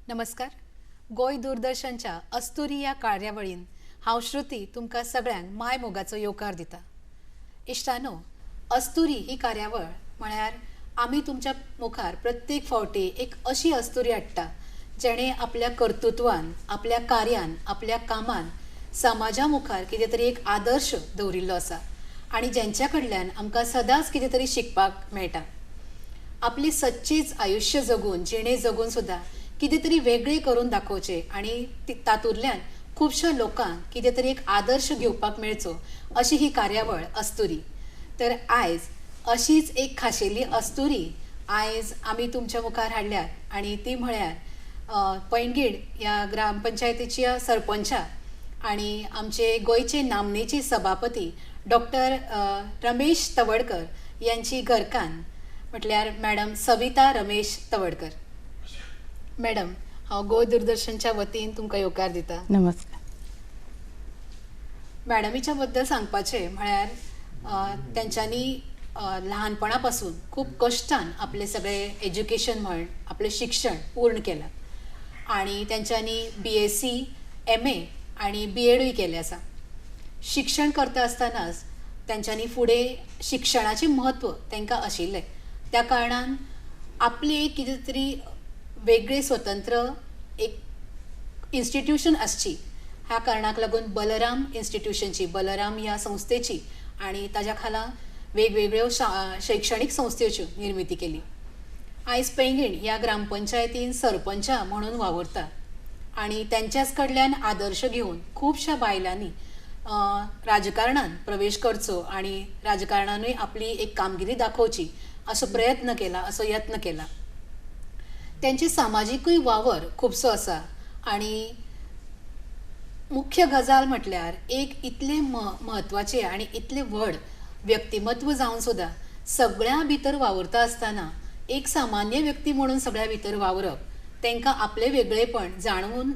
नमस्कार. गोय दूरदर्शनच्या अस्तुरी या कार्यावळीन हांव श्रुती तुमकां सगळ्यांक माय मोगाचो येवकार दिता. इश्टानो, अस्तुरी ही कार्यावळ म्हळ्यार आमी तुमच्या मुखार प्रत्येक फावटी एक अशी अस्तुरी हाडटा जेणे आपल्या कर्तृत्वान, आपल्या कार्यान, आपल्या कामान समाजा मुखार कितें तरी एक आदर्श दवरिल्लो आसा आनी जेंच्या कडल्यान आमकां सदांच कितें तरी शिकपाक मेळटा. आपली सच्चीच आयुष्य जगून जिणे जगून सुद्धा कितें तरी वेगळे करून दाखोवचे आणि तातूंतल्यान खुबश्या लोकांक कितें तरी एक आदर्श घेवपाक मेळचो अशी ही कार्यावळ अस्तुरी. तर आयज अशीच एक खाशेली अस्तुरी आयज आमी तुमच्या मुखार हाडल्यात आणि ती म्हळ्यार पैंगीण ह्या ग्रामपंचायतीची सरपंचा आणि आमचे गोंयचे नामनेचे सभापती डॉक्टर रमेश तवडकर यांची घरकान्न म्हटल्यार मॅडम सविता रमेश तवडकर. मॅडम, हांव गोंय दूरदर्शनच्या वतीन तुमकां येवकार दिता. नमस्कार. मॅडमीच्या बद्दल सांगपाचें म्हळ्यार तेंच्यांनी ल्हानपणा पासून खूब कश्टान आपले सगळे एज्युकेशन म्हण आपलें शिक्षण पूर्ण केलां आणि तेंच्यांनी BSc, MA आणि BEdूय केलें आसा. शिक्षण करता आसतनाच तेंच्यांनी फुडें शिक्षणाचें म्हत्व तांकां आशिल्लें. त्या कारणान आपली एक कितें तरी वेगळी स्वतंत्र एक इन्स्टिट्यूशन आसची ह्या कारणाक लागून बलराम इन्स्टिट्यूशनची, बलराम ह्या संस्थेची आणि ताज्या खाला वेगवेगळ्यो शैक्षणीक संस्थेच्यो निर्मिती केली. आयज पैंगीण ह्या ग्रामपंचायतीन सरपंचा म्हणून वावुरता आणि तेंच्याच कडल्यान आदर्श घेवन खुबश्या बायलांनी राजकारणान प्रवेश करचो आणि राजकारणानूय आपली एक कामगिरी दाखोवची असो प्रयत्न केला, असो यत्न केला. त्यांची सामाजिकूय वावर खुबसो आसा आणि मुख्य गजाल म्हटल्यार एक इतले म्हत्वाचे आणि इतले व्हड व्यक्तिमत्व जावन सुद्धा सगळ्या भितर वावरता आसतना एक सामान्य व्यक्ती म्हणून सगळ्या भितर वावरप, तांकां आपले वेगळेपण जाणवून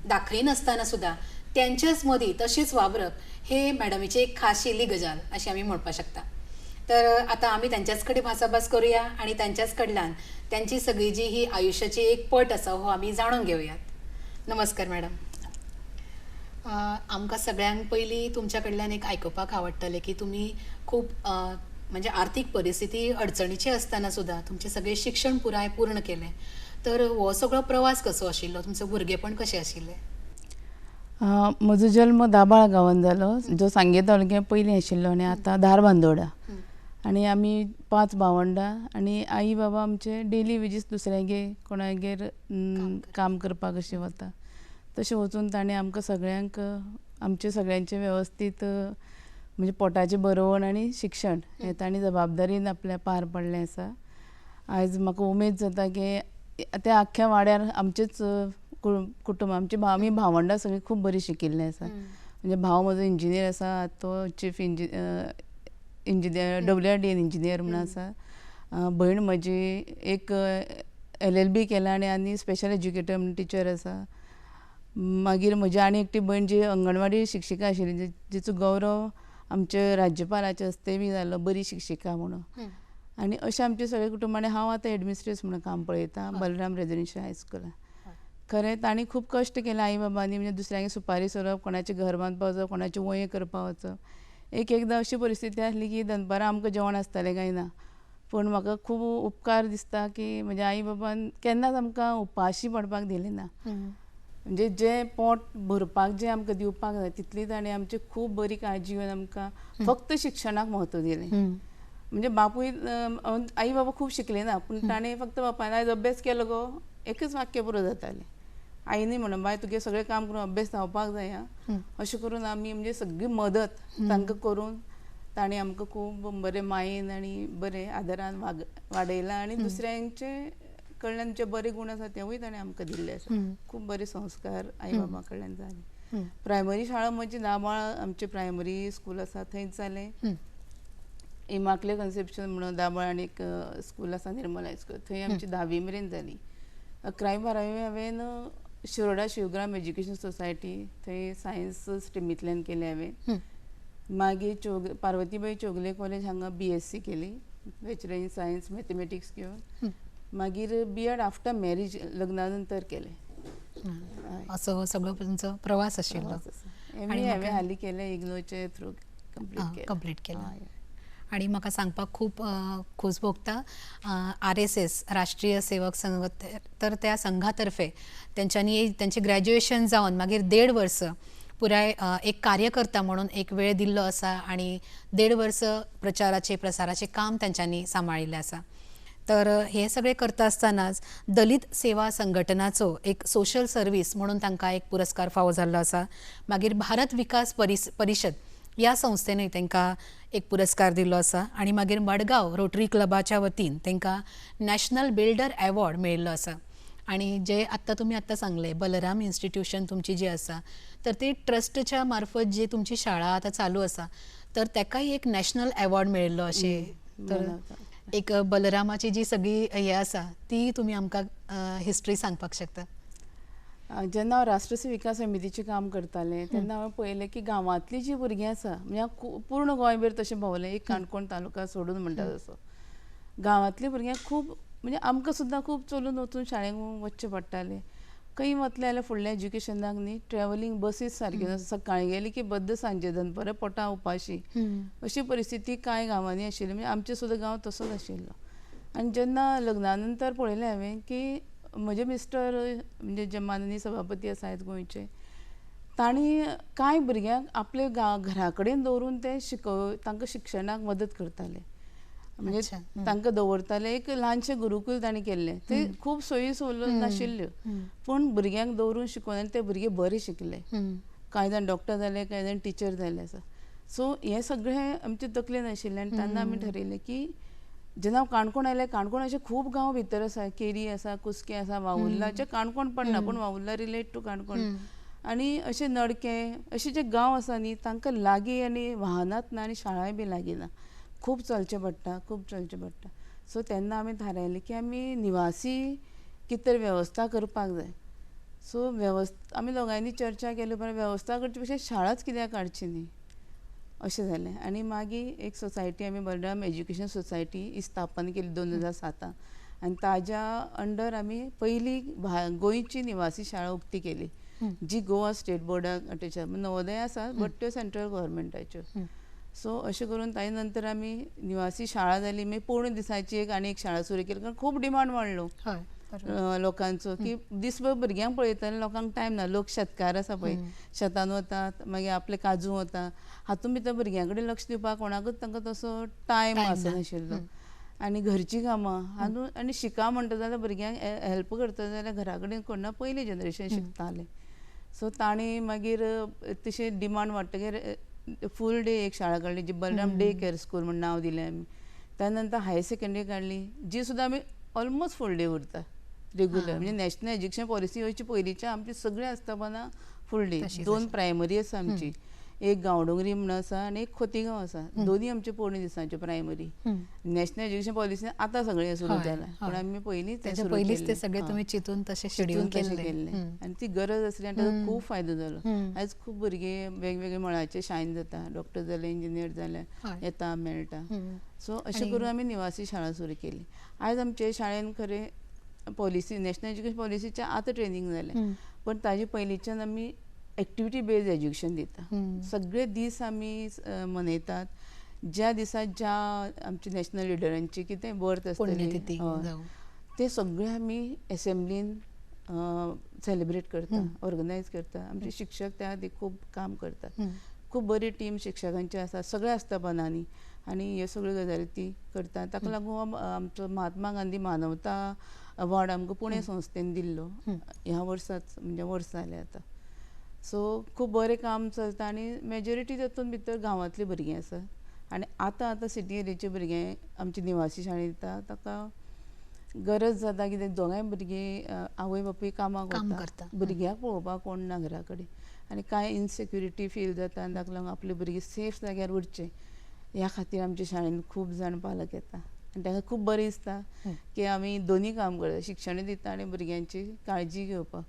दाखयनासतना सुद्धा त्यांच्याच मदीं तशेंच वावरप हे मॅडमीची एक खाशेली गजाल अशी आमी म्हणपाक शकता. तर आता आमी त्यांच्याच कडेन भासाभास करूया आणि त्यांच्याच कडल्यान त्यांची सगळी जी ही आयुष्याची एक पट आसा हो आमी जाणून घेवयात. नमस्कार मॅडम. आमकां सगळ्यांक पयलीं तुमच्या कडल्यान एक आयकुपाक आवडटलें की तुमी खूब म्हणजे आर्थीक परिस्थिती अडचणीची आसतना सुद्धा तुमचें सगळें शिक्षण पुराय पूर्ण केलें. तर हो सगळो प्रवास कसो आशिल्लो, तुमचें भुरगेंपण कशें आशिल्लें? म्हजो जल्म दाबाळ गांवांत जालो, जो सांगे तालुक्या पयलीं आशिल्लो आनी आतां धारबांदोडा. आनी आमी 5 भावंडां आनी आई बाबा आमचे डेली वेजीस दुसऱ्यागेर कोणागेर काम करपाक अशें वता. तशें वचून ताणें आमकां सगळ्यांक आमचे सगळ्यांचे वेवस्थीत म्हणजे पोटाचें भरवण आनी शिक्षण हें ताणें जबाबदारीन आपल्या पार पडलें आसा. आयज म्हाका उमेद जाता की त्या आख्ख्या वाड्यार आमचेच कुटुंब आमी भावंडां सगळीं खूब बरीं शिकिल्लीं आसा. म्हणजे भाव म्हजो इंजिनियर आसा, तो चीफ इंजिनियर WRD इंजिनियर म्हणून आसा. भयण म्हजी एक LLB केला आनी स्पेशल एज्युकेटर म्हणून टिचर आसा. मागीर म्हजी आनी एकटी भयण जी अंगणवाडी शिक्षिका आशिल्ली, जिचो गौरव आमच्या राज्यपालाच्या हस्ते बी जालो, बरी शिक्षिका म्हणून. आनी अशें आमचें सगळें कुटुंब. आनी हांव आतां एडमिनिस्ट्रेस म्हणून काम पळयतां बलराम रेजिडेन्शियल हायस्कुलान. खरें तांणी खूब कश्ट केलें आई बाबांनी. म्हणजे दुसऱ्यांगे सुपारी सोरप, कोणाचें घर बांदपाक वचप, कोणाचें वये करपाक वचप. एकदां अशी परिस्थिती आसली की दनपारां आमकां जेवण आसतालें काय ना, पूण म्हाका खूब उपकार दिसता की म्हज्या आई बाबान केन्नाच आमकां उपाशी पडपाक दिलें ना. म्हणजे जें पोट भरपाक जें आमकां दिवपाक जाय तितली ताणें आमची खूब बरी काळजी घेवन आमकां फक्त शिक्षणाक म्हत्व दिलें. म्हणजे बापूय आई बाबा खूब शिकले ना, पूण ताणें फक्त बापायन आयज अभ्यास केलो गो एकच वाक्य पुरो जातालें. आईनी म्हणून बाय तुगे सगळें काम करून अभ्यास जावपाक जाय अशें करून आमी म्हणजे सगळी मदत तांकां करून ताणें आमकां खूब बरें मायेन आनी बरें आदरान वाडयलां आनी दुसऱ्यांचे कडल्यान जे बरे गूण आसा तेवूय ताणें आमकां दिल्ले आसा. खूब बरे संस्कार आई बाबा कडल्यान जाले. प्रायमरी शाळा म्हजी दाबाळ आमचे प्रायमरी स्कूल आसा थंयच जालें. इमाक्ले कन्सेप्शन म्हणून दाबाळ आनी एक स्कूल आसा निर्मल हायस्कूल, थंय आमची 10वी मेरेन जाली. 11वी 12वी हांवें शिरोडा शिवग्राम एज्युकेशन सोसायटी थंय सायन्स स्ट्रिमींतल्यान केलें हांवें. मागीर पार्वतीबाई चौगले कॉलेज हांगा BSc केली, बॅचलर इन सायन्स मॅथमॅटिक्स घेवन. मागीर B.Ed आफ्टर मॅरेज लग्ना नंतर केलें. असो हो सगळो तुमचो प्रवास आशिल्लो एमए हांवें हालीं केलें इग्नोचे थ्रू कंप्लीट केला. आणि म्हाका सांगपाक खूब खोस भोगता RSS राष्ट्रीय सेवक संघ तर त्या संघातर्फे त्यांच्यांनी त्यांचे ग्रॅज्युएशन जावन मागीर 1.5 वर्स पुराय एक कार्यकर्ता म्हणून एक वेळ दिल्लो आसा आणि 1.5 वर्स प्रचाराचे प्रसाराचे काम त्यांच्यांनी सांबाळिल्लें आसा. तर हे सगळे करता आसतनाच दलित सेवा संघटनाचो एक सोशल सर्वीस म्हणून तांकां एक पुरस्कार फावो जाल्लो आसा. मागीर भारत विकास परिषद ह्या संस्थेनूय तांकां एक पुरस्कार दिल्लो आसा आणि मागीर मडगांव रोटरी क्लबाच्या वतीन तांकां नॅशनल बिल्डर अवॉर्ड मेळिल्लो आसा. आणि जे तुमी आत्तां सांगले बलराम इन्स्टिट्यूशन तुमची जी आसा तर ती ट्रस्टच्या मार्फत जी तुमची शाळा आतां चालू आसा तर ताकाय एक नॅशनल अवॉर्ड मेळिल्लो अशें. तर एक बलरामाची जी सगळी हे आसा ती तुमी आमकां हिस्ट्री सांगपाक शकता? जेन्ना हांव राष्ट्रीय विकास समितीचें काम करतालें तेन्ना हांवें पळयलें की गांवांतलीं जीं भुरगीं आसा म्हणजे हांव पूर्ण गोंयभर तशें भोंवलें, एक काणकोण तालुका सोडून म्हणटा तसो. गांवांतलीं भुरग्यांक खूब म्हणजे आमकां सुद्दां खूब चलून वचून शाळेक वचचें पडटालें. खंय वतलें जाल्यार फुडल्या एज्युकेशनाक न्ही ट्रॅवलींग बसीस सारक्यो नासता. सकाळीं गेली की बद्द सांजे दनपारां पोटां उपाशी अशी परिस्थिती कांय गांवांनी आशिल्ली. म्हणजे आमचे सुद्दां गांव तसोच आशिल्लो. आनी जेन्ना लग्ना नंतर पळयलें हांवें की म्हजे मिस्टर म्हणजे जे माननीय सभापती आसात गोंयचे तांणी कांय भुरग्यांक आपले घरा कडेन दवरून ते तांकां शिक्षणाक मदत करताले. म्हणजे तांकां दवरताले. एक ल्हानशें गुरुकूल तांणी केल्लें. ते खूब सोयी सवलत नाशिल्ल्यो पूण भुरग्यांक दवरून शिकोवन आनी ते भुरगे बरे शिकले. कांय जाण डॉक्टर जाले, कांय जाण टिचर जाले आसा. सो हें सगळें आमचे तकलेन आशिल्लें आनी तेन्ना आमी थारयलें की जेन्ना हांव काणकोण आयलें काणकोण अशे खूब गांव भितर आसा. केरी आसा, कुसकें आसा, वावुर्लाचे काणकोण पडना पूण वावुर्ला रिलेट टू काणकोण. आनी अशे नडके अशे जे गांव आसा न्ही तांकां लागीं आनी वाहनात ना आनी शाळाय बी लागीं ना. खूब चलचें पडटा, खूब चलचें पडटा. सो तेन्ना आमी थारायलें की आमी निवासी कितें तरी वेवस्था करपाक जाय. सो आमी दोगांयनी चर्चा केली पण वेवस्था करचे पेक्षा शाळाच कित्याक काडची न्ही अशें जालें. आनी मागीर एक सोसायटी आमी बलराम एज्युकेशन सोसायटी ही स्थापन केली 2007 आनी ताज्या अंडर आमी पयली गोंयची निवासी शाळा उक्ती केली जी गोवा स्टेट बोर्डाक अटॅच आसा. नवोदय आसा बट त्यो सेंट्रल गव्हर्मेंटाच्यो. सो अशें करून ताजे नंतर आमी निवासी शाळा जाली. मागीर पूर्ण दिसाची एक शाळा सुरू केली कारण खूब डिमांड वाडलो लोकांचो की दिसभर भुरग्यांक पळयताले. लोकांक टायम ना. लोक शेतकार आसा पळय शेतान वतात मागीर आपले काजू वता हातूंत भितर भुरग्यां कडेन लक्ष दिवपाक कोणाकूच तांकां तसो टायम आसनाशिल्लो. आनी घरची कामां आनी शिका म्हणटा जाल्यार भुरग्यांक हेल्प करता जाल्यार घरा कडेन कोणा पयलीं जनरेशन शिकतालें. सो तांणी मागीर तशें डिमांड वाडटकीर फूल डे एक शाळा काडली जी बलराम डे केअर स्कूल म्हण नांव दिलें आमी. त्या नंतर हायर सेकंडरी काडली जी सुद्दां आमी ऑलमोस्ट फूल डे उरता रेग्युलर. म्हणजे नॅशनल एज्युकेशन पॉलिसी वयची पयलींच्या आमची सगळीं आस्थापनां फूल डे. 2 प्रायमरी आसा आमची. एक गांवडोंगरी म्हणून आसा आनी एक खोतीगांव आसा. दोनी आमचे पोरणे दिसांच्यो प्रायमरी. नॅशनल एज्युकेशन पॉलिसी आतां सगळें सुरू जालां पण आमी पयलींच ते सगळे तुमी चिंतून तशें शेड्यूल केल्लें आनी ती गरज आसली आनी ताचो खूब फायदो जालो. आयज खूब भुरगे वेगवेगळे मळाचे शाळेन जाता. डॉक्टर जाले, इंजिनियर जाले, येता मेळटा. सो अशें करून आमी निवासी शाळा सुरू केली. आयज आमचे शाळेन खरें पॉलिसी नॅशनल एज्युकेशन पॉलिसीचें आतां ट्रेनींग जालें पण ताजे पयलींच्यान आमी एक्टिविटी बेस्ड एज्युकेशन दिता. सगळे दीस आमी मनयतात ज्या दिसा ज्या आमच्या नॅशनल लिडरांची कितें बर्थ आसतली ते सगळे आमी एसेंब्लीन सेलिब्रेट करता, ऑर्गनायज करता. आमचे शिक्षक त्या खातीर खूब काम करतात. खूब बरी टीम शिक्षकांची आसा सगळ्या आस्थापनांनी आनी ह्यो सगळ्यो गजाली ती करता. ताका लागून आमचो महात्मा गांधी मानवता अवॉर्ड आमकां पुणे संस्थेन दिल्लो ह्या वर्साच म्हणजे वर्स जालें आतां. सो खूब बरें काम चलता आनी मेजॉरिटी तातूंत भितर गांवांतलीं भुरगीं आसा आनी आतां सिटी एरियेचे भुरगे आमचे निवासी शाळेंत येता. ताका गरज जाता कितें दोगांय भुरगीं आवय बापूय कामाक वता भुरग्याक पळोवपाक कोण ना घरा कडेन आनी कांय इनसेक्युरिटी फील जाता आनी ताका लागून आपले भुरगे सेफ जाग्यार उरचे ह्या खातीर आमच्या शाळेंत खूब जाण पालक येता आनी ताका खूब बरें दिसता की आमी दोनी काम करता शिक्षणूय दिता आनी भुरग्यांची काळजी घेवपाक.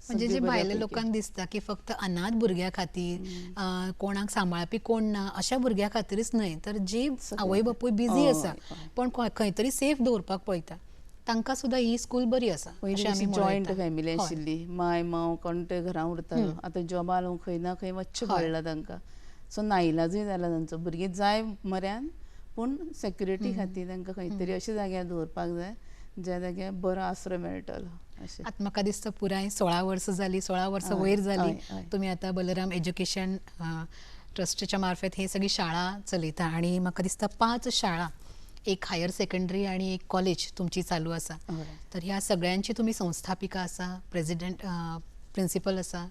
म्हणजे जे भायल्या लोकांक दिसता की फक्त अनाथ भुरग्या खातीर कोणाक सांबाळपी कोण ना अशा भुरग्या खातीरच न्हय तर जी आवय बापूय बिजी आसा पण खंय तरी सेफ दवरपाक पळयता तांकां सुद्दां ही स्कूल बरी आसा अशें आमी जॉयंट म्हणूं फॅमिली येता. हय. आशिल्ली, माय माव कोण ते घरा उरतालो. आतां जॉबा लागून खंय ना खंय वच्चें हय. पडलां तांकां. सो नाइलाजूय जाला तांचो. भुरगीं जाय म्हऱ्यान पूण सेक्युरिटी खातीर तांकां खंय तरी अशा जाग्यार दवरपाक जाय ज्या जाग्यार बरो आसरो मेळटलो अशें. आतां म्हाका दिसता पुराय 16 वर्सां जालीं, 16 वर्सां हय, वयर जालीं. हय, हय. तुमी आतां बलराम एज्युकेशन ट्रस्टच्या मार्फत हे सगळी शाळा चलयता आनी म्हाका दिसता 5 शाळा, एक हायर सेकंडरी आनी एक कॉलेज तुमची चालू आसा. हय. तर ह्या सगळ्यांची तुमी संस्थापिका आसा, प्रेसिडेंट, प्रिन्सिपल आसा.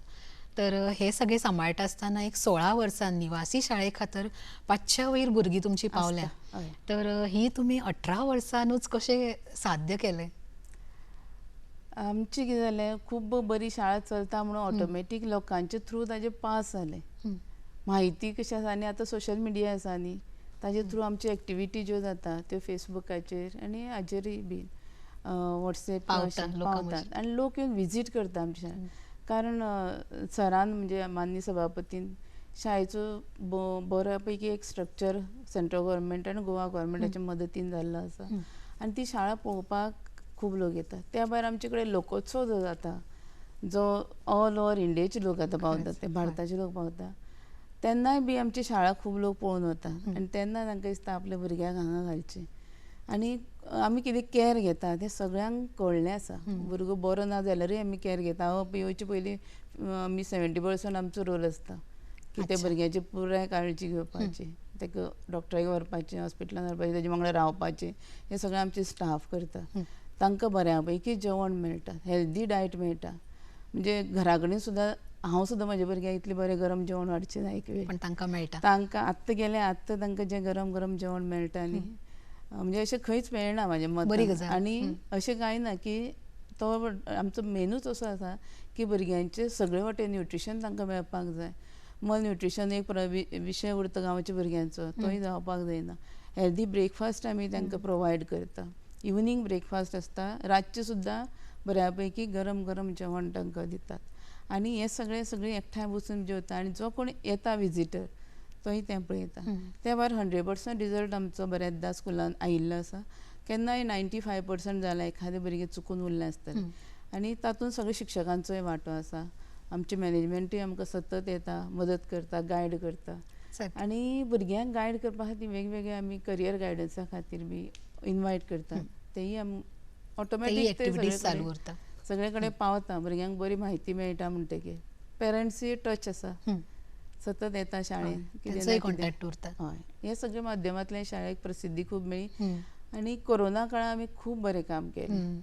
तर हे सगळे सांबाळटा आसतना एक 16 वर्सां निवासी शाळे खातीर 500 वयर भुरगीं तुमची पावल्या. हय. तर ही तुमी 18 वर्सांनूच कशें साध्य केलें? आमची कितें जालें, खूब बरी शाळा चलता म्हणून ऑटोमॅटीक लोकांचे थ्रू ताजे पास जालें. म्हायती कशी आसा आनी आतां सोशल मिडिया आसा न्ही, ताजे थ्रू आमच्यो एक्टिविटी ज्यो जाता त्यो फेसबुकाचेर आनी हाजेरूय बीन वॉट्सॅप पावता लोकां पावतात आनी लोक येवन विजीट करता आमची शाळा. कारण सरान म्हणजे माननीय सभापतीन शाळेचो बऱ्या पैकी एक स्ट्रक्चर सेंट्रल गव्हर्मेंट आनी गोवा गव्हर्मेंटाच्या मदतीन जाल्लो आसा आनी ती शाळा पळोवपाक खूब लोक येतात. त्या भायर आमचे कडेन लोकोत्सव जो जाता, जो ऑल ओवर इंडियेचे लोक आतां पावतात, ते भारताचे लोक पावता, तेन्नाय बी आमची शाळा खूब लोक पळोवन वतात आनी तेन्ना तांकां दिसता आपल्या भुरग्यांक हांगा घालचें. आनी आमी कितें कॅर घेता तें सगळ्यांक कळ्ळें आसा. भुरगो बरो ना जाल्यारूय आमी कॅर घेता. येवचे पयलीं आमी 70% आमचो रोल आसता की त्या भुरग्याची पुराय काळजी घेवपाची, ताका डॉक्टराक व्हरपाचें, हॉस्पिटलान व्हरपाचें, तेजे वांगडा रावपाचें, हें सगळें आमचे स्टाफ करता. तांकां बऱ्या पैकी जेवण मेळटा, हेल्दी डायट मेळटा. म्हणजे घरा कडेन सुद्दां हांव सुद्दां म्हाज्या भुरग्यांक इतलें बरें गरम जेवण वाडचें ना एक वेळ, पण तांकां मेळटा. तांकां आत्तां गेलें आत्तां तांकां जें गरम गरम जेवण मेळटा न्ही, म्हणजे अशें खंयच मेळना म्हाज्या बरी मतान. गजाल. आनी अशें कांय ना की तो आमचो मेनूच असो आसा की भुरग्यांचे सगळे वटेन न्युट्रिशन तांकां मेळपाक जाय. मल न्युट्रिशन एक विशय उरता गांवच्या भुरग्यांचो, तोय जावपाक जायना. हेल्दी ब्रेकफास्ट आमी तांकां प्रोवायड करता. इवनींग ब्रेकफास्ट आसता, रातचें सुद्दां बऱ्या पैकी गरम गरम जेवण तांकां दितात. आनी हे सगळीं एकठांय बसून जेवता आनी जो कोण येता विजिटर तोय तें पळयता. त्या भायर 100% रिजल्ट आमचो बऱ्याचदा स्कुलान आयिल्लो आसा. केन्नाय 95% जाला, एखादें भुरगें चुकून उरलें आसतलें. आनी तातूंत सगळे शिक्षकांचोय वांटो आसा. आमचे मॅनेजमेंटूय आमकां सतत येता, मदत करता, गायड करता. आनी भुरग्यांक गायड करपा खातीर वेगवेगळे आमी करियर गायडन्सा खातीर बी इनवायट करतात. तेय आमी ऑटोमॅटीक चालू उरता. सगळे कडेन पावता. भुरग्यांक बरी म्हायती मेळटा म्हणटकीर पेरंट्सूय टच आसा, सतत येता शाळेन, तेंचोय कॉन्टॅक्ट उरता. हय. हे सगळे माध्यमांतल्यान शाळेक प्रसिद्धी खूब मेळ्ळी. आनी कोरोना काळांत आमी खूब बरें काम केलें.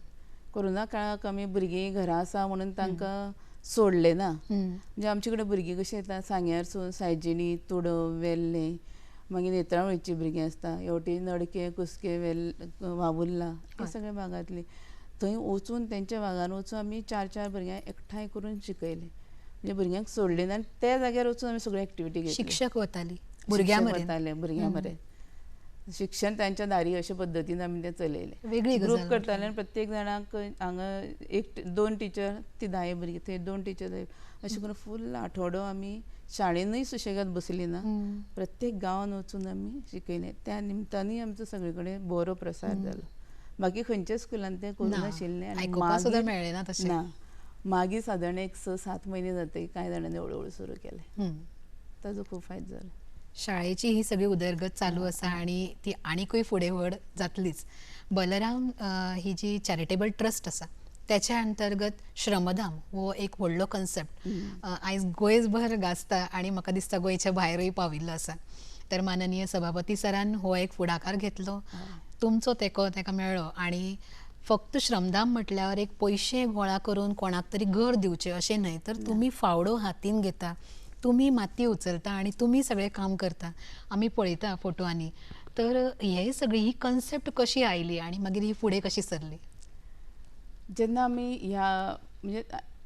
कोरोना काळाक आमी भुरगीं घरा आसा म्हणून तांकां सोडलें ना. म्हणजे आमचे कडेन भुरगीं कशीं येता, सांग्यारसून सायजिणी, तुडव, वेल्लें, मागीर नेत्रावळीची भुरगीं आसता, हेवटेन नडके, कुसके, वाबुर्ला, हे सगळे भागांतलीं. थंय वचून तेंच्या वांगडान वचून आमी 4 भुरग्यांक एकठांय करून शिकयलें. म्हणजे भुरग्यांक सोडलें ना आनी त्या जाग्यार वचून आमी सगळी एक्टिविटी घेतली. शिक्षक वताली भुरग्यां भुरग्यां मरेन शिक्षण तांच्या दारी अशे पद्दतीन आमी तें चलयलें. वेगळी ग्रूप करताले आनी प्रत्येक जाणाक हांगा 1-2 टिचर, ती 10 भुरगीं, थंय 2 टिचर, अशें करून फूल आठवडो आमी शाळेनूय सुशेगाद बसलीं ना, प्रत्येक गांवांत वचून आमी शिकयलें. त्या निमतानूय आमचो सगळे कडेन बरो प्रसार जालो. बाकी खंयच्याच स्कुलान तें करूं नाशिल्लें. ना, मागीर सादारण एक 6-7 म्हयने जातकीर कांय जाणांनी हळूहळू सुरू केलें. ताजो खूब फायदो जालो. शाळेची ही सगळी उदरगत चालू आसा आनी ती आनीकूय फुडें व्हड जातलीच. बलराम ही जी चॅरिटेबल ट्रस्ट आसा त्याच्या अंतर्गत श्रमदान हो एक व्हडलो कन्सेप्ट आयज गोंयभर गाजता आनी म्हाका दिसता गोंयच्या भायरूय पाविल्लो आसा. तर माननीय सभापती सरान हो एक फुडाकार घेतलो, तुमचो तेको ताका मेळ्ळो आनी फक्त श्रमदान म्हटल्यार एक पयशे गोळा करून कोणाक तरी घर दिवचें अशें न्हय, तर तुमी फावडो हातीन घेता, तुमी माती उचलता आनी तुमी सगळें काम करता. आमी पळयता फोटोआंनी. तर हे सगळी ही कन्सेप्ट कशी आयली आनी मागीर ही फुडें कशी सरली? जेन्ना आमी ह्या म्हणजे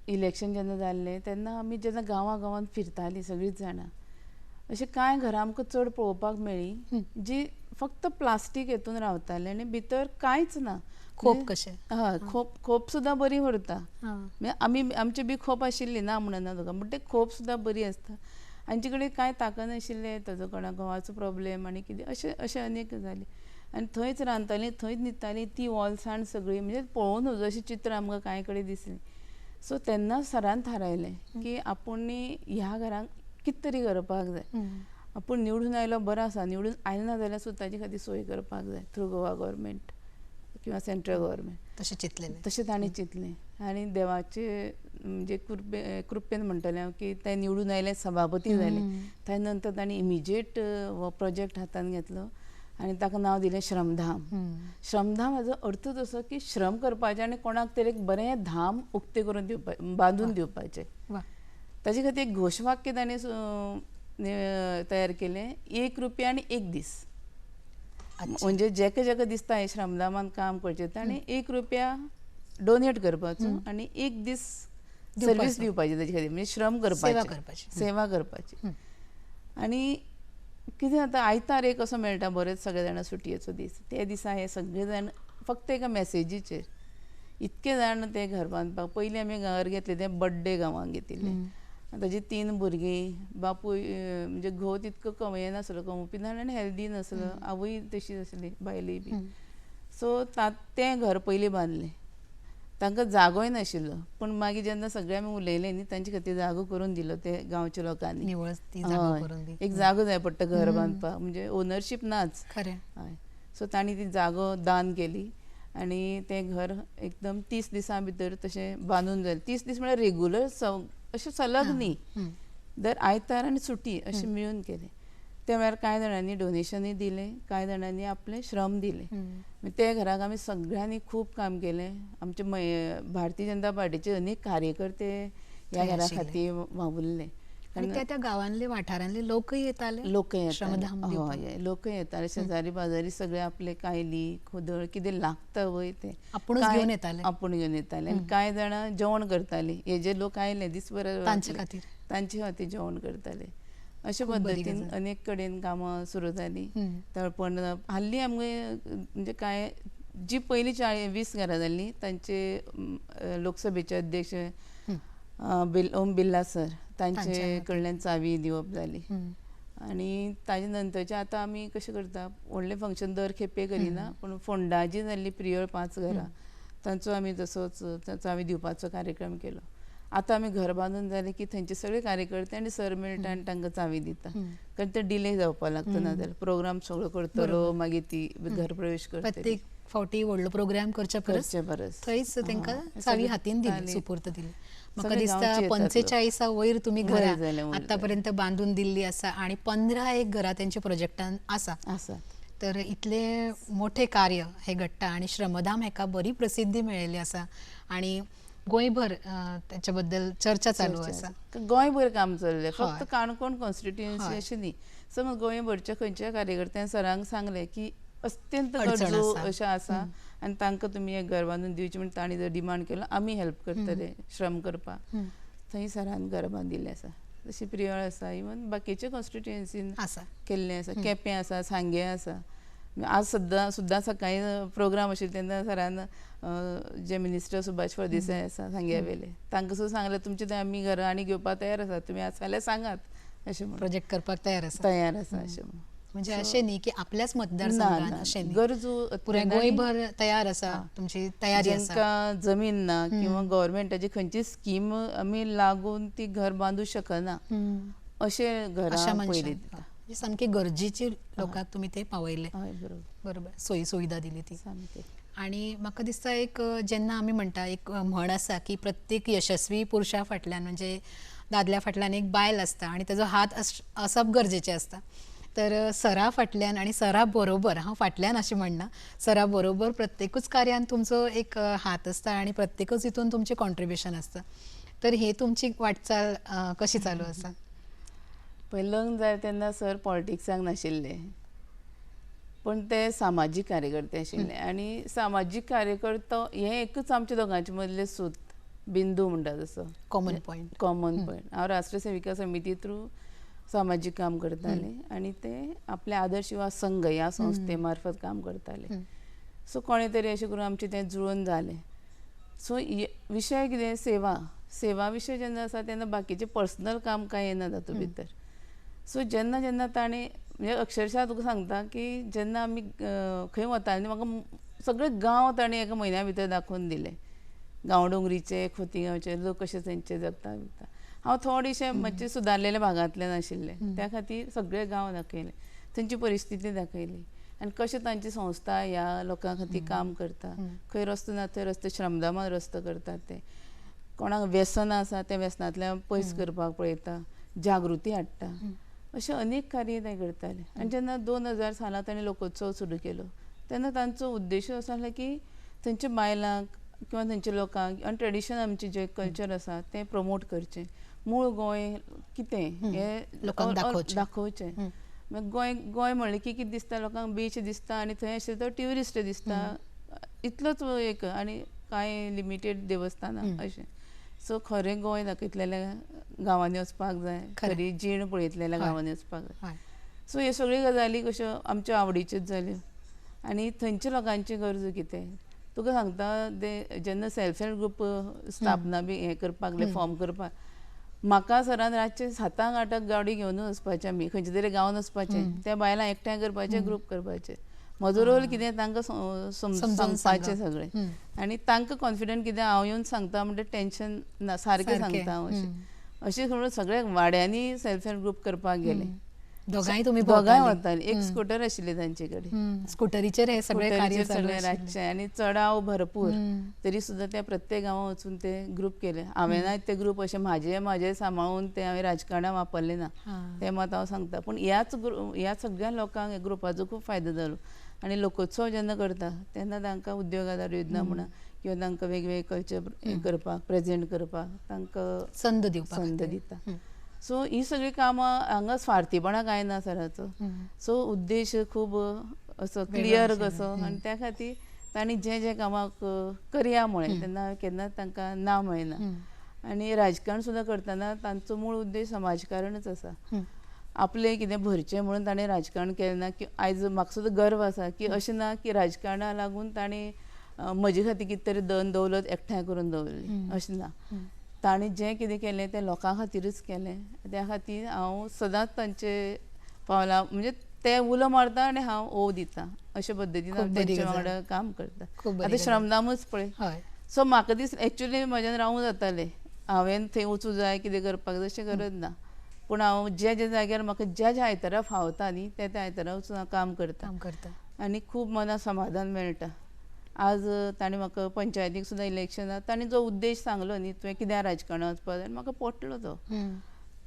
इलेक्शन जेन्ना जाल्लें तेन्ना आमी जेन्ना गांवांत फिरतालीं सगळींच जाणां, अशें कांय घरां आमकां चड पळोवपाक मेळ्ळीं जी फक्त प्लास्टीक हेतून रावताले आनी भितर कांयच ना. खोप कशें? हय, खोप सुद्दां बरी व्हरता. म्हणजे आमची बी खोप आशिल्ली ना म्हणना तुका, पूण ते खोप सुद्दां बरी आसता. आमचे कडेन कांय ताकद नाशिल्लें, ताजो कोणा घोवाचो प्रॉब्लेम आनी कितें अशें अनेक गजाली. आनी थंयच रांदतालीं थंयच न्हिदतालीं ती वॉल्साण सगळीं म्हणजे पळोवन अशीं चित्रां आमकां कांय कडेन दिसलीं. सो तेन्ना सरान थारायलें की आपूण ह्या घरांक कितें तरी करपाक जाय. आपूण निवडून आयलो बरो आसा, निवडून आयलो ना जाल्यार सुद्दां ताजे खातीर सोय करपाक जाय थ्रू गोवा गव्हर्मेंट किंवा सेंट्रल गव्हर्मेंट. तशें चिंतलेलें. तशें ताणें चिंतलें आनी देवाचे म्हणजे कृपेन म्हणटलें हांव की ते निवडून आयले, सभापती जाले. ताजे नंतर ताणें इमिजिएट हो प्रोजेक्ट हातांत घेतलो आनी ताका नांव दिलें श्रमधाम. श्रमधाम हाजो अर्थूच असो की श्रम करपाचें आनी कोणाक तरी एक बरें धाम उक्तें करून दिवपाचें, बांदून दिवपाचें. ताजे खातीर एक घोशवाक्य ताणें तयार केलें, 1 रुपया आनी 1 दीस. म्हणजे जेका जेका दिसता हे श्रमधामान काम करचें ताणें 1 रुपया डोनेट करपाचो आनी 1 दीस सर्वीस दिवपाची ताजे खातीर, म्हणजे श्रम करपाचें, सेवा करपाची. आनी कितें जाता आयतार एक असो मेळटा बरेच सगळे जाणां सुटयेचो दीस, ते दिसा हे सगळे जाण फक्त एका मेसेजीचेर इतके जाण ते घर बांदपाक. पयलीं आमी घर घेतलें तें बड्डे गांवांक घेतिल्लें. ताजी 3 भुरगीं, बापूय म्हणजे घोव तितको कमयनासलो, कमोवपी ना आनी हेल्दी नासलो, आवय तशीच आसली, बायलय बी. सो तें घर पयलीं बांदलें. तांकां जागोय नाशिल्लो, पूण मागीर जेन्ना सगळे आमी उलयले न्ही तांचे खातीर जागो करून दिलो ते गांवच्या लोकांनी. हय, एक जागो जाय पडटा घर बांदपाक, म्हणजे ओनरशीप नाच. खरें. हय. सो तांणी ती जागो दान केली आनी तें घर एकदम 30 दिसां भितर तशें बांदून जालें. 30 दीस म्हळ्यार रेगुलर अशें सलग न्ही, दर आयतार आनी सुटी अशें मेळून केलें. त्या वेळार कांय जाणांनी डोनेशनूय दिलें, कांय जाणांनी आपले श्रम दिले. ते घराक आमी सगळ्यांनी खूब काम केलें. आमचे भारतीय जनता पार्टीचे अनेक कार्यकर्ते ह्या घरा खातीर वावुरले. आनी त्या गांवांतले वाठारांतले लोकय येताले. हय, लोकय येताले, शेजारी पाजारी सगळे आपले कायली खोदळ कितें लागता वय ते आपूण घेवन येताले. आनी कांय जाणां जेवण करतालीं. हे जे लोक आयले दिसभर तांचे खातीर जेवण करताले. अशे पद्दतीन अनेक कडेन कामां सुरू जालीं. तळपण हाल्ली आमगे म्हणजे कांय जी पयलीं 20 घरां जाल्लीं तांचे लोकसभेचे अध्यक्ष ओम बिर्ला सर तांचे कडल्यान चावी दिवप जाली. आनी ताजे नंतरचे आतां आमी कशें करता, व्हडलें फंक्शन दर खेपे करिना, पूण फोंडा जी जाल्ली प्रियर 5 घरां तांचो आमी तसोच चावी दिवपाचो कार्यक्रम केलो. आतां आमी घर बांदून जालें की थंयचे सगळे कार्यकर्ते आनी सर मेळटा आनी तांकां चावी दिता. कारण ते डिले जावपाक लागता, ना जाल्यार प्रोग्राम सगळो करतलो मागीर ती घर प्रवेश करतली. प्रत्येक फावटी व्हडलो प्रोग्राम करचे परस थंयच तांकां चावी हातीन दिली, सुपूर्त दिली. म्हाका दिसता 45 वयर तुमी घरां आतां पर्यंत बांदून दिल्ली आसा आनी 15 एक घरां तेंच्या प्रोजेक्टान आसा. तर इतले मोठे कार्य हे घडटा आनी श्रमधाम हेका बरी प्रसिद्धी मेळिल्ली आसा आनी गोंयभर त्याच्या बद्दल चर्चा चालू आसा. गोंयभर काम चल्लें, फक्त काणकोण कॉन्स्टिट्युएन्सी अशें न्ही. समज गोंयभरच्या खंयच्या कार्यकर्त्यान सरांक सांगलें की अत्यंत गरजो अशें आसा आनी तांकां तुमी एक घर बांदून दिवचें म्हण तांणी जर डिमांड केलो, आमी हेल्प करतले श्रम करपाक. थंय सरान घर बांदिल्लें आसा. तशी प्रियोळ आसा, इवन बाकीच्या कॉन्स्टिट्युएन्सीन केल्लें आसा. केपें आसा, सांगे आसा. आज सुद्दां सकाळीं प्रोग्राम आशिल्लो तेन्ना सरान जे मिनिस्टर सुभाष फळदेसाय आसा सांग्या वेले तांकां सुद्दां सांगलें तुमचे थंय आमी घरां आनी घेवपाक तयार आसात, तुमी आसा जाल्यार सांगात अशें म्हणून. प्रोजेक्ट करपाक तयार आसा अशें म्हणून. म्हणजे अशें न्ही की आपल्याच मतदारसंघान अशें न्ही, गरजू पुराय गोंयभर तयार आसा तुमची तयारी आसा. जेंकां जमीन ना किंवा गव्हर्मेंटाची खंयची स्कीम आमी लागून ती घर बांदूं शकना अशे घरां पयलीं दिता. सामकी गरजेची लोकांक तुमी ते पावयले. बरोबर, सोयी सुविधा दिली ती. आनी म्हाका दिसता एक जेन्ना आमी म्हणटा एक म्हण आसा की प्रत्येक यशस्वी पुरुशा फाटल्यान म्हणजे दादल्या फाटल्यान एक बायल आसता आनी ताजो हात आसप गरजेचें आसता. तर सरा फाटल्यान आनी सरा बरोबर, हांव फाटल्यान अशें म्हणना, सरा बरोबर प्रत्येकूच कार्यान तुमचो एक हात आसता आनी प्रत्येकूच हितून तुमचें कॉन्ट्रिब्युशन आसता. तर हे तुमची वाटचाल कशी चालू आसा? पयलीं लग्न जालें तेन्ना सर पॉलिटिक्साक नाशिल्ले, पण ते सामाजीक कार्यकर्ते आशिल्ले आनी सामाजीक कार्यकर्तो हें एकूच आमच्या दोगांचे मदलें सूत, बिंदू म्हणटा तसो, कॉमन पॉयंट. हांव राष्ट्रीय सेविका समिती थ्रू सामाजीक काम करताले आनी ते आपल्या आदर्श युवा संघ ह्या संस्थे मार्फत काम करताले. सो कोणें तरी अशें करून आमचें तें जुळून जालें. सो विशय कितें, सेवा विशय जेन्ना आसा तेन्ना बाकीचें पर्सनल काम कांय येना तातूंत भितर. सो जेन्ना ताणें म्हणजे अक्षरशः तुका सांगता की जेन्ना आमी खंय वता आनी म्हाका सगळे गांव ताणें एका म्हयन्या भितर दाखोवन दिले. गांवडोंगरीचे खोतीगांवचे लोक कशे थंयचे जगता बिगता. हांव थोडेशें मातशें सुदारलेल्या भागांतल्यान आशिल्लें, त्या खातीर सगळे गांव दाखयले, थंयची परिस्थिती दाखयली आनी कशें तांची संस्था ह्या लोकां खातीर काम करता. खंय रस्तो ना थंय रस्तो श्रमदामान रस्तो करतात ते. कोणाक व्यसनां आसा त्या व्यसनांतल्यान पयस करपाक पळयता, जागृती हाडटा. अशें अनेक कार्य ते करताले. आनी जेन्ना 2000 सालांत ताणें लोकोत्सव सुरू केलो तेन्ना तांचो उद्देश असो आसलो की थंयच्या बायलांक किंवा थंयच्या लोकांक आनी ट्रेडिशन आमचे जे कल्चर आसा तें प्रमोट करचें. मूळ गोंय कितें हें लोकांक दाखोवचें. गोंय गोंय म्हणलें की कितें दिसता लोकांक बीच दिसता आनी थंय आशिल्लो तो ट्युरिस्ट दिसता, इतलोच एक आनी कांय लिमिटेड देवस्थानां अशें. सो खरें गोंय दाखयतलेल्या गांवांनी वचपाक जाय, खरी जीण पळयतलेल्या गांवांनी वचपाक जाय. सो ह्यो सगळ्यो गजाली कश्यो आमच्यो आवडीच्योच जाल्यो. आनी थंयच्या लोकांची गरजो कितें तुका सांगता जेन्ना सेल्फ हेल्प ग्रूप स्थापना बी हें करपाक लागले, फॉर्म करपाक, म्हाका सरान रातचे 7-8 गाडी घेवन वचपाचें आमी खंयचे तरी गांवांत वचपाचें, त्या बायलांक एकठांय करपाचें, ग्रूप करपाचें. म्हजो रोल कितें तांकां सांगपाचें सगळें. आनी तांकां कॉन्फिडंट कितें हांव येवन सांगता म्हणजे टेन्शन ना, सारकें सांगता हांव अशें करून सगळ्या वाड्यांनी सेल्फ हेल्प ग्रूप करपाक गेले. दोगांय तुमी दोगांय वतालीं. एक स्कूटर आशिल्लें तांचे कडेन, स्कुटरीचेर हे सगळे कार्य सगळे रातचे आनी चडाव भरपूर. तरी सुद्दां त्या प्रत्येक गांवांत वचून ते ग्रूप केले. हांवें ते ग्रूप अशें म्हाजे सांबाळून ते हांवें राजकारणांत वापरले ना, तें मात हांव सांगता. पूण ह्या सगळ्या लोकांक ह्या ग्रुपाचो खूब फायदो जालो. आनी लोकोत्सव जेन्ना करता तेन्ना तांकां उद्योगादार योजना म्हणा किंवा तांकां वेगवेगळे कल्चर करपाक प्रेजेंट करपाक तांकां संद दिता. सो ही सगळी कामां हांगा स्वार्थीपणां कांय ना सराचो. सो उद्देश खूब असो क्लियर कसो आनी त्या खातीर तांणी जे कामाक करया म्हळें तेन्ना केन्नाच तांकां ना मेळना. आनी राजकारण सुद्दां करतना तांचो मूळ उद्देश समाजकारणच आसा. आपलें कितें भरचें म्हणून ताणें राजकारण केलें ना. की आयज म्हाका सुद्दां गर्व आसा की अशें ना की राजकारणाक लागून ताणें म्हजे खातीर कितें तरी धन दौलत एकठांय करून दवरली, अशें ना. ताणें जें कितें केलें तें लोकां खातीरच केलें. त्या खातीर हांव सदांच तांचे पावलां म्हणजे ते उलो मारता आनी हांव ओव दितां, अशे पद्दतीन हांव तांचे वांगडा काम करता. आतां श्रमदामूच पळय. सो म्हाका एक्चुली म्हज्यान रावूं जातालें, हांवें थंय वचूं जाय कितें करपाक जाय अशें गरज ना. पूण हांव जे जाग्यार म्हाका ज्या आयतारा फावता न्ही त्या आयतारा वचून हांव काम करता आनी खूब मनाक समाधान मेळटा. आज ताणें म्हाका पंचायतीक सुद्दां इलेक्शनाक ताणें जो उद्देश सांगलो न्ही तुवें कित्याक राजकारणांत वचपाक जाय, म्हाका पटलो तो.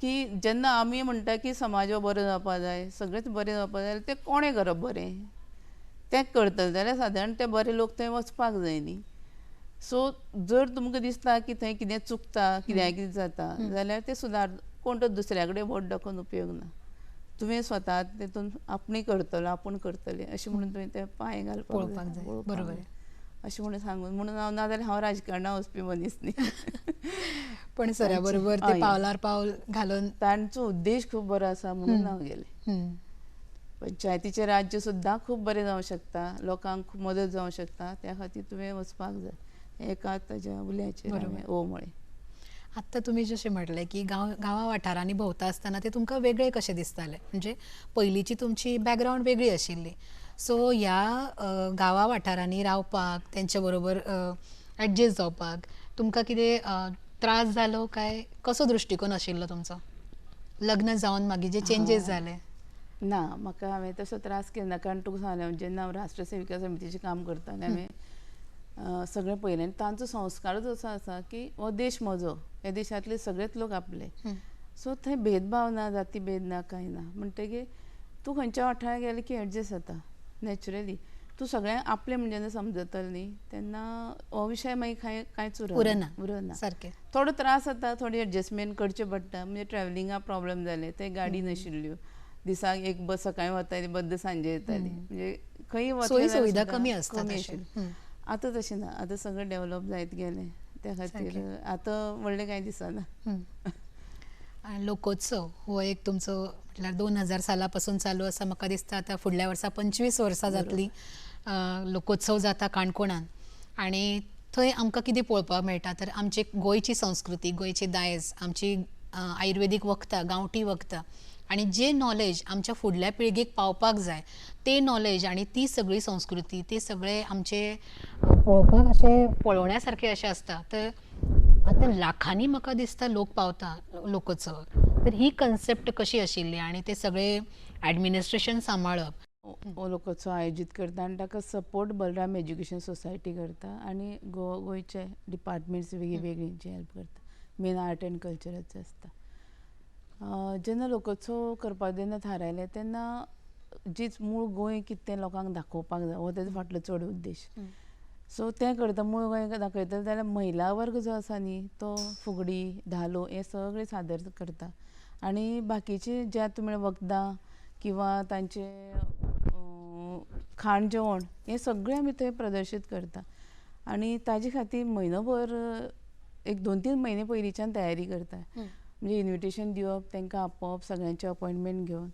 की जेन्ना आमी म्हणटा की समाज बरो जावपाक जाय, सगळेंच बरें जावपाक जाय, तें कोणें करप बरें तें करतलें जाल्यार सादारण ते बरे लोक थंय वचपाक जाय न्ही. सो जर तुमकां दिसता की थंय कितें चुकता, कितें जाता जाल्यार तें सुदार कोण तो दुसऱ्या कडेन वोट दाखोवन उपयोग ना. तुवें स्वता तेतून आपणें करतलो, आपूण करतलें अशें म्हणून तुवें ते पांय घालपाक जाय. बरोबर अशें म्हणून सांगून म्हणून हांव नाजाल्यार हांव राजकारणांत वचपी मनीस न्ही. पण सरा बरोबर ते पावलार पावल घालून तांचो उद्देश खूब बरो आसा म्हणून हांव गेलें. पंचायतीचें राज्य सुद्दां खूब बरें जावंक शकता, लोकांक खूब मदत जावंक शकता, त्या खातीर तुवें वचपाक जाय. एका ताच्या उल्याचेर ओव म्हळें. आत्तां तुमी जशें म्हटलें की गांवा वाठारांनी भोंवता आसतना ते तुमकां वेगळे कशें दिसताले, म्हणजे पयलींची तुमची बॅकग्रावंड वेगळी आशिल्ली. सो ह्या गांवा वाठारांनी रावपाक तेंच्या बरोबर एडजस्ट जावपाक तुमकां कितें त्रास जालो काय कसो दृश्टिकोन आशिल्लो तुमचो लग्न जावन मागीर जे चेंजीस जाले? ना, म्हाका हांवें तसो त्रास केलो ना. कारण तुका सांगलें जेन्ना हांव राष्ट्र सेविका समितीचें काम करतालें हांवें सगळें पळयलें आनी तांचो संस्कारच असो आसा की हो देश म्हजो, ह्या देशांतले सगळेच लोक आपले. सो थंय भेदभाव ना, जाती भेद ना, कांय ना. म्हणटकीर तूं खंयच्या वाठारांत गेलें की एडजस्ट जाता नॅचरली. तूं सगळ्यांक आपलें म्हणजे जेन्ना समजतलें न्ही तेन्ना हो विशय मागीर कांयच उरना. सारकें थोडो त्रास जाता, थोडी एडजस्टमेंट करचें पडटा. म्हणजे ट्रॅव्हलिंगाक प्रॉब्लेम जाले, थंय गाडी नाशिल्ल्यो, दिसाक एक बस सकाळीं वताली बद्द सांजे येताली, म्हणजे खंय सुविधा कमी आशिल्ली. आतां तशें ना, आतां सगळें डेवलप जायत गेलें. त्या खातीर आतां व्हडलें कांय दिसना. लोकोत्सव हो एक तुमचो म्हटल्यार 2000 साला पासून चालू आसा. म्हाका दिसता आतां फुडल्या वर्सा 25 वर्सां जातली लोकोत्सव जाता काणकोणान. आनी थंय आमकां कितें पळोवपाक मेळटा तर आमची गोंयची संस्कृती, गोंयची दायज, आमची आयुर्वेदीक वखदां गांवठी वखदां आणि जे नॉलेज आमच्या फुडल्या पिळगेक पावपाक जाय ते नॉलेज आणि ती सगळी संस्कृती ते सगळे आमचे पळोवपाक अशें पळोवण्यासारखे अशें आसता. तर आता लाखांनी म्हाका दिसता लोक पावता लोकोत्सव. तर ही कन्सेप्ट कशी आशिल्ली आणि ते सगळे ॲडमिनिस्ट्रेशन सांबाळप. लोकोत्सव आयोजीत करता आनी ताका सपोर्ट बलराम एज्युकेशन सोसायटी करता आनी गोंयचे डिपार्टमेंट्स वेगळी जे हेल्प करता. मेन आर्ट एंड कल्चराचें आसता. जेन्ना लोकोत्सव करपाक जेन्ना थारायलें तेन्ना जीच मूळ गोंय कितें तें लोकांक दाखोवपाक जाय हो तेजो फाटलो चड उद्देश. सो तें करता मूळ गोंय दाखयतले जाल्यार महिला वर्ग जो आसा न्ही तो फुगडी धालो हें सगळें सादर करता आनी बाकीचे जे आतां म्हळ्यार वखदां किंवा तांचे खाण जेवण हें सगळें आमी थंय प्रदर्शीत करता आनी ताजे खातीर म्हयनोभर एक 2-3 म्हयने पयलींच्यान तयारी करता. म्हणजे इन्विटेशन दिवप तांकां आपोवप सगळ्यांचे अपॉयंटमेंट घेवन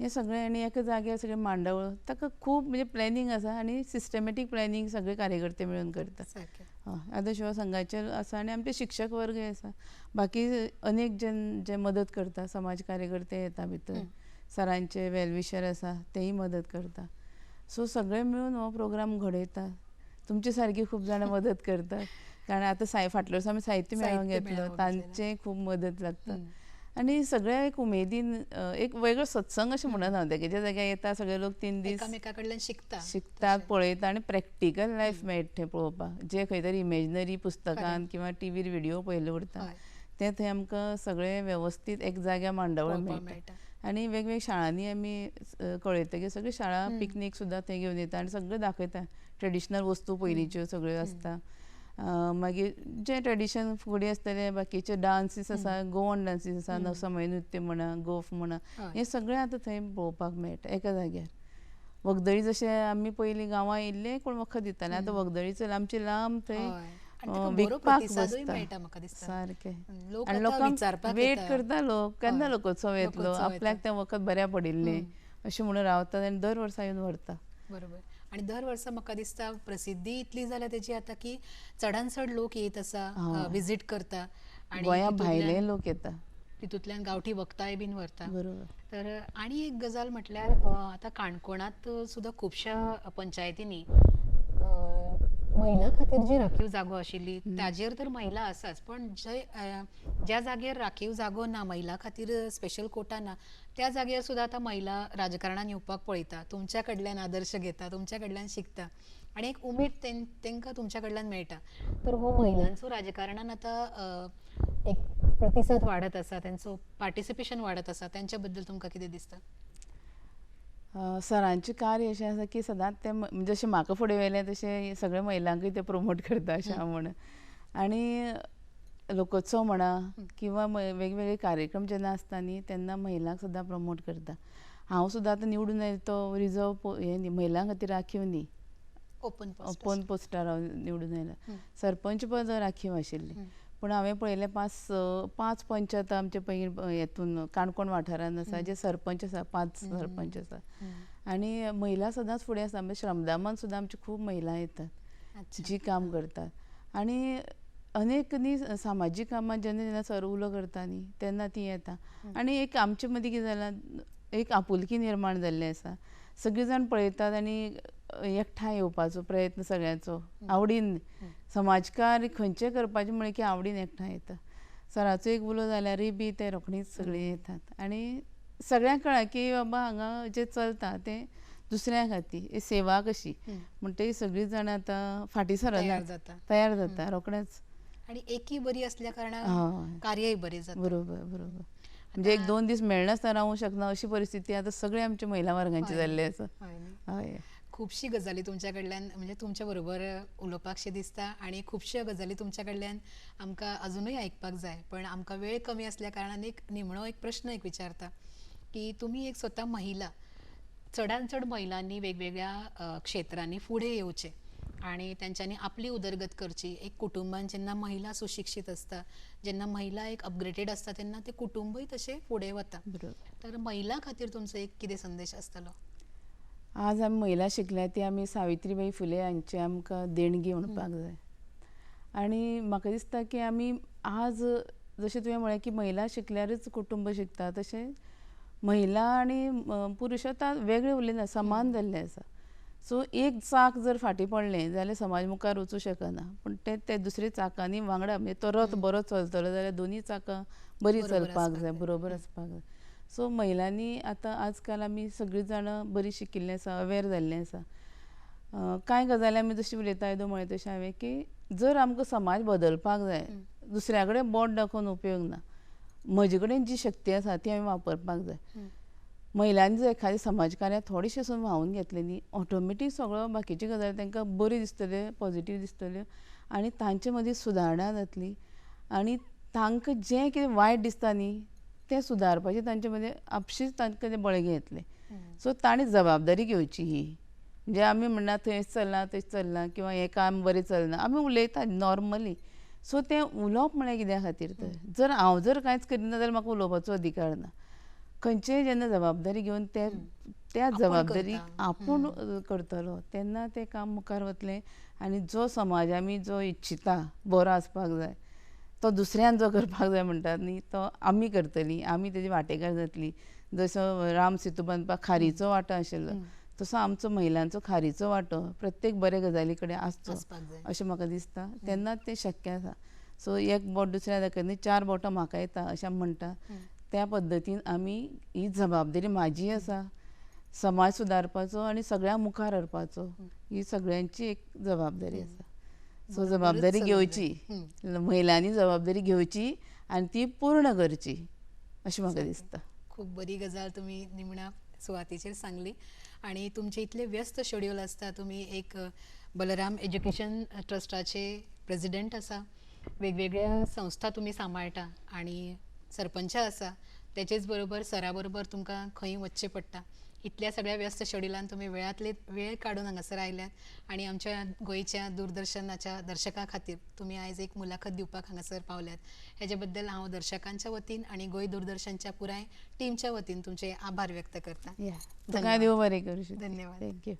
हें सगळें आनी एका जाग्यार सगळें मांडावळ ताका खूब म्हणजे प्लॅनिंग आसा आनी सिस्टमॅटीक प्लॅनिंग सगळे कार्यकर्ते मेळून करता. आतां शिवा संघाचे आसा आनी आमचे शिक्षक वर्गय आसा. बाकी अनेक जे मदत करता समाज कार्यकर्ते येता भितर सरांचे वेलविशर आसा तेय मदत करता. सो सगळे मेळून हो प्रोग्राम घडयता. तुमचे सारकी खूब जाणां मदत करतात कारण आतां फाटल्या वर्सा आमी साहित्य मेळावो घेतलो तांचे खूब मदत लागता आनी सगळे एक उमेदीन एक वेगळो सत्संग अशें म्हणत हांव तेजे जाग्यार येता सगळे लोक 3 दीस एकामेकाकडल्यान शिकतात पळयता आनी प्रॅक्टिकल लायफ मेळटा थंय पळोवपाक. जे खंय तरी इमेजिनरी पुस्तकान किंवा टीव्हीर व्हिडिओ पळयले उरता ते थंय आमकां सगळे वेवस्थीत एक जाग्यार मांडावळ मेळटा. आनी वेगवेगळ्या शाळांनी आमी कळयतकीर सगळी शाळा पिकनीक सुद्दां थंय घेवन येता आनी सगळें दाखयता. ट्रेडिशनल वस्तू पयलींच्यो सगळ्यो आसता. मागीर जे ट्रेडिशन फुगडी आसतले बाकीचे डान्सीस आसा गोवन डान्सीस आसा समय नृत्य म्हणा गोफ म्हणा हें सगळें आतां थंय पळोवपाक मेळटा एका जाग्यार. वखदळी जशें आमी पयलीं गांवां येयल्ले कोण वखद दिताले आतां वखदळी चल आमची लांब थंय विकपाक बसता सारकें आनी लोकांक वेट करता लोक केन्ना लोकोत्सव येतलो आपल्याक तें वखद बऱ्या पडिल्लें अशें म्हणून रावतात आनी दर वर्सा येवन व्हरता. बरोबर. आणि दर वर्सा म्हाका दिसता प्रसिद्धी इतली जाल्या तेजी आतां की चडान चड लोक येत आसा विजीट करता आणि गोंया भायले लोक येता तितूंतल्यान गांवठी वखदाय बीन व्हरता. बरोबर. तर आनी एक गजाल म्हटल्यार आतां काणकोणांत सुद्दां खुबश्या पंचायतींनी महिला खातीर जी राखीव जागो आशिल्ली ताजेर तर महिला आसाच पण ज्या जाग्यार राखीव जागो ना महिला खातीर स्पेशल कोटा ना त्या जाग्यार सुद्दां आतां महिला राजकारणान येवपाक पळयता. तुमच्या कडल्यान आदर्श घेता तुमच्या कडल्यान शिकता आनी एक उमेद तांकां तुमच्या कडल्यान मेळटा. तर हो महिलांचो राजकारणान आतां एक प्रतिसाद वाडत आसा तांचो पार्टिसिपेशन वाडत आसा तांच्या बद्दल तुमकां कितें दिसता? सरांचें कार्य अशें आसा की सदांच ते जशें म्हाका फुडें व्हेलें तशें सगळे महिलांकूय ते प्रमोट करता अशें हांव म्हणून. आनी लोकोत्सव म्हणा किंवा वेगवेगळे कार्यक्रम जेन्ना आसता न्ही तेन्ना महिलांक सुद्दां प्रमोट करता. हांव सुद्दां आतां निवडून आयले तो रिजर्व हें न्ही महिलां खातीर राखीव न्ही ओपन पोस्टार हांव निवडून आयलां. सरपंच पद राखीव आशिल्ली पूण हांवें पळयलें 5 पंच आतां आमचे पयलीं हेतून काणकोण वाठारांत आसा जे सरपंच आसा 5 सरपंच आसा आनी महिला सदांच फुडें आसा. म्हणजे श्रमदामान सुद्दां आमची खूब महिला येतात जी काम करतात आनी अनेक न्ही सामाजीक कामां जेन्ना जेन्ना सर उलो करता न्ही तेन्ना ती येता आनी एक आमचे मदीं कितें जालां एक आपुलकी निर्माण जाल्ली आसा. सगळीं जाण पळयतात आनी एकठांय येवपाचो प्रयत्न सगळ्यांचो आवडीन समाजकार खंयचें करपाचें म्हळ्यार की आवडीन एकठांय येता. सराचो एक उलो जाल्यारूय बी ते रोखडींच सगळीं येतात आनी सगळ्यांक कळ्ळां की बाबा हांगा जें चलता तें दुसऱ्या खातीर सेवा कशी म्हणटकीर सगळीं जाण आतां फाटीं सरना तयार जाता रोखडेंच आनी एकी बरी आसल्या कारणान कार्यय बरें जाता. बरोबर बरोबर. म्हणजे 1-2 दीस मेळनासतना रावूंक शकना अशी परिस्थिती आतां सगळे आमच्या महिला वर्गांची जाल्ली आसा. हय खुबशी गजाली तुमच्या कडल्यान म्हणजे तुमच्या बरोबर उलोवपाकशें दिसता आनी खुबश्यो गजाली तुमच्या कडल्यान आमकां अजुनूय आयकपाक जाय पण आमकां वेळ कमी आसल्या कारणान एक निमणो एक प्रश्न एक विचारता की तुमी एक स्वता महिला चडांत चड महिलांनी वेगवेगळ्या क्षेत्रांनी फुडें येवचें आणि त्यांच्यानी आपली उदरगत करची. एक कुटुंबान जेन्ना महिला सुशिक्षीत आसता जेन्ना महिला एक अपग्रेडेड आसता तेन्ना ते कुटुंबूय तशें फुडें वता. तर महिला खातीर तुमचो एक कितें संदेश आसतलो? आज आमी महिला शिकल्या ती आमी सावित्रीबाई फुले हांची आमकां देणगी म्हणपाक जाय आनी म्हाका दिसता की आमी आज जशें तुवें म्हळें की महिला शिकल्यारच कुटुंब शिकता, तशें महिला आनी पुरुश आतां वेगळे उरलेना, समान जाल्ले आसा. सो एक चाक जर फाटीं पडलें जाल्यार समाज मुखार वचूं शकना, पूण ते दुसऱ्या चाकांनी वांगडा म्हणजे तो रथ बरो चलतलो जाल्यार दोनी चाकां बरीं बरोबर चलपाक आसपाक जाय, जाय. बरोबर आसपाक जाय. सो महिलांनी आतां आजकाल आमी सगळीं जाणां बरीं शिकिल्लीं आसा, अवेर जाल्लीं आसा. कांय गजाली आमी जशी उलयता येदो म्हळें तशें हांवें की जर आमकां समाज बदलपाक जाय, दुसऱ्या कडेन बोट दाखोवन उपयोग ना. म्हजे कडेन जी शक्ती आसा ती हांवें वापरपाक जाय. महिलांनी जर एखादें समाजकार्यांत थोडेशें सून व्हांवून घेतलें न्ही, ऑटोमॅटीक सगळो बाकीच्यो गजाली तांकां बऱ्यो दिसतल्यो, पॉझिटीव दिसतल्यो आनी तांचे मदीं सुदारणां जातली आनी तांकां जें कितें वायट दिसता न्ही तें सुदारपाचें तांचे मदीं आपशींच तांकां तें बळगें येतलें. सो तांणी जबाबदारी घेवची ही. म्हणजे आमी म्हणना थंयच चलना थंयच चलना किंवां हें काम बरें चलना, आमी उलयता नॉर्मली. सो तें उलोवप म्हळ्यार कित्या खातीर तर जर हांव जर कांयच करिना जाल्यार म्हाका उलोवपाचो अधिकार ना. खंयचेय जेन्ना जबाबदारी घेवन त्या जबाबदारीक करता. आपूण करतलो तेन्ना तें काम मुखार वतलें आनी जो समाज आमी जो इच्छिता बरो आसपाक जाय तो दुसऱ्यान जो करपाक जाय म्हणटात न्ही तो आमी करतलीं, आमी तेजी वांटेकार जातलीं. जसो राम सेतू बांदपाक खारीचो वांटो आशिल्लो तसो आमचो महिलांचो खारीचो वांटो प्रत्येक बरे गजाली कडेन आसचो आसपाक जाय. अशें म्हाका दिसता. तेन्नाच तें शक्य आसा. सो एक बोट दुसऱ्या दाखयता न्ही 4 बोटां म्हाका येता अशें आमी म्हणटा. त्या पद्दतीन आमी ही जबाबदारी म्हाजी आसा समाज सुदारपाचो आनी सगळ्या मुखार हाडपाचो ही सगळ्यांची एक जबाबदारी आसा. सो जबाबदारी घेवची, महिलांनी जबाबदारी घेवची आनी ती पूर्ण करची अशें म्हाका दिसता. खूप बरी गजाल तुम्ही निमण्या सुवातेचेर सांगली. आणि तुमचे इतले व्यस्त शेड्यूल आसता, तुम्ही एक बलराम एज्युकेशन ट्रस्टाचे प्रेसिडेंट आसा, वेगवेगळ्या संस्था तुम्ही सांबाळटा आणि सरपंच आसा, त्याचेच बरोबर सरा बरोबर तुमकां खंय वचचें पडटा. इतल्या सगळ्या व्यस्त शेड्युलान तुम्ही वेळ काढून हांगासर आयल्यात आणि आमच्या गोंयच्या दूरदर्शनाच्या दर्शकां खातीर तुम्ही आयज एक मुलाखत दिवपाक हांगासर पावल्यात. हेजे बद्दल हांव दर्शकांच्या वतीन आणि गोंय दूरदर्शनच्या पुराय टीमच्या वतीन तुमचे आभार व्यक्त करता. तुका देव बरें करूं. धन्यवाद. थँक्यू.